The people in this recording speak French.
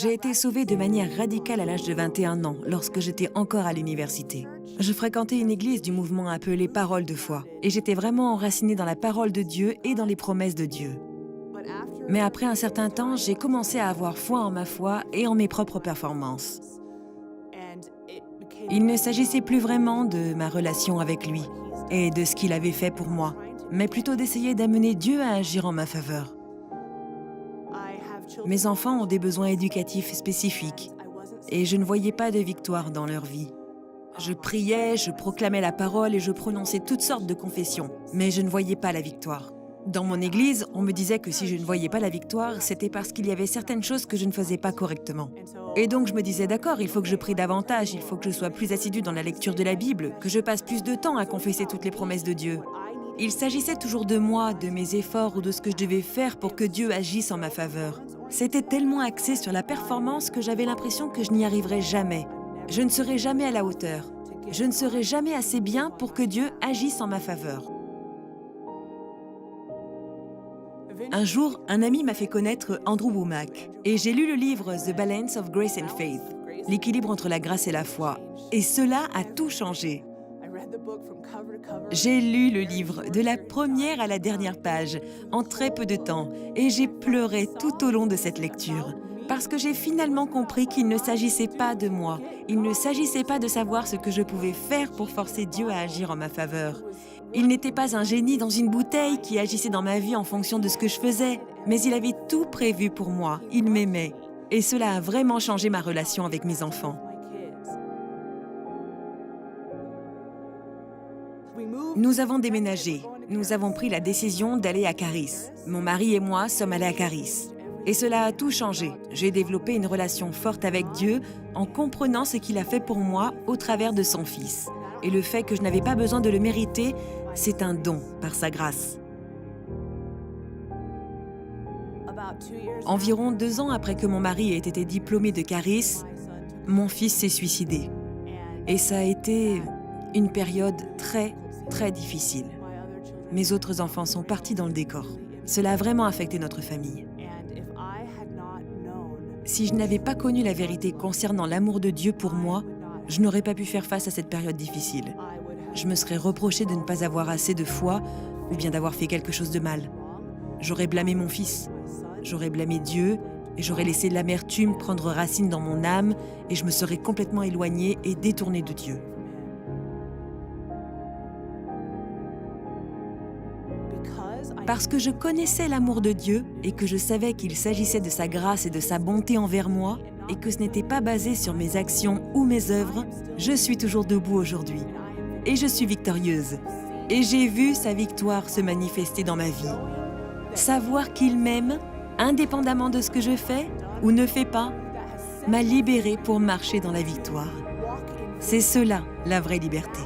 J'ai été sauvée de manière radicale à l'âge de 21 ans, lorsque j'étais encore à l'université. Je fréquentais une église du mouvement appelé Parole de foi, et j'étais vraiment enracinée dans la parole de Dieu et dans les promesses de Dieu. Mais après un certain temps, j'ai commencé à avoir foi en ma foi et en mes propres performances. Il ne s'agissait plus vraiment de ma relation avec lui et de ce qu'il avait fait pour moi, mais plutôt d'essayer d'amener Dieu à agir en ma faveur. Mes enfants ont des besoins éducatifs spécifiques et je ne voyais pas de victoire dans leur vie. Je priais, je proclamais la parole et je prononçais toutes sortes de confessions, mais je ne voyais pas la victoire. Dans mon église, on me disait que si je ne voyais pas la victoire, c'était parce qu'il y avait certaines choses que je ne faisais pas correctement. Et donc je me disais, d'accord, il faut que je prie davantage, il faut que je sois plus assidue dans la lecture de la Bible, que je passe plus de temps à confesser toutes les promesses de Dieu. Il s'agissait toujours de moi, de mes efforts ou de ce que je devais faire pour que Dieu agisse en ma faveur. C'était tellement axé sur la performance que j'avais l'impression que je n'y arriverais jamais. Je ne serais jamais à la hauteur. Je ne serais jamais assez bien pour que Dieu agisse en ma faveur. Un jour, un ami m'a fait connaître Andrew Wommack et j'ai lu le livre The Balance of Grace and Faith, l'équilibre entre la grâce et la foi. Et cela a tout changé. J'ai lu le livre de la première à la dernière page en très peu de temps et j'ai pleuré tout au long de cette lecture parce que j'ai finalement compris qu'il ne s'agissait pas de moi, il ne s'agissait pas de savoir ce que je pouvais faire pour forcer Dieu à agir en ma faveur. Il n'était pas un génie dans une bouteille qui agissait dans ma vie en fonction de ce que je faisais, mais il avait tout prévu pour moi, il m'aimait. Et cela a vraiment changé ma relation avec mes enfants. Nous avons déménagé. Nous avons pris la décision d'aller à Caris. Mon mari et moi sommes allés à Caris. Et cela a tout changé. J'ai développé une relation forte avec Dieu en comprenant ce qu'il a fait pour moi au travers de son Fils. Et le fait que je n'avais pas besoin de le mériter, c'est un don par sa grâce. Environ 2 ans après que mon mari ait été diplômé de Caris, mon fils s'est suicidé. Et ça a été une période très difficile. Mes autres enfants sont partis dans le décor. Cela a vraiment affecté notre famille. Si je n'avais pas connu la vérité concernant l'amour de Dieu pour moi, je n'aurais pas pu faire face à cette période difficile. Je me serais reproché de ne pas avoir assez de foi ou bien d'avoir fait quelque chose de mal. J'aurais blâmé mon fils, j'aurais blâmé Dieu et j'aurais laissé l'amertume prendre racine dans mon âme et je me serais complètement éloignée et détournée de Dieu. Parce que je connaissais l'amour de Dieu et que je savais qu'il s'agissait de sa grâce et de sa bonté envers moi et que ce n'était pas basé sur mes actions ou mes œuvres, je suis toujours debout aujourd'hui. Et je suis victorieuse. Et j'ai vu sa victoire se manifester dans ma vie. Savoir qu'il m'aime, indépendamment de ce que je fais ou ne fais pas, m'a libérée pour marcher dans la victoire. C'est cela, la vraie liberté.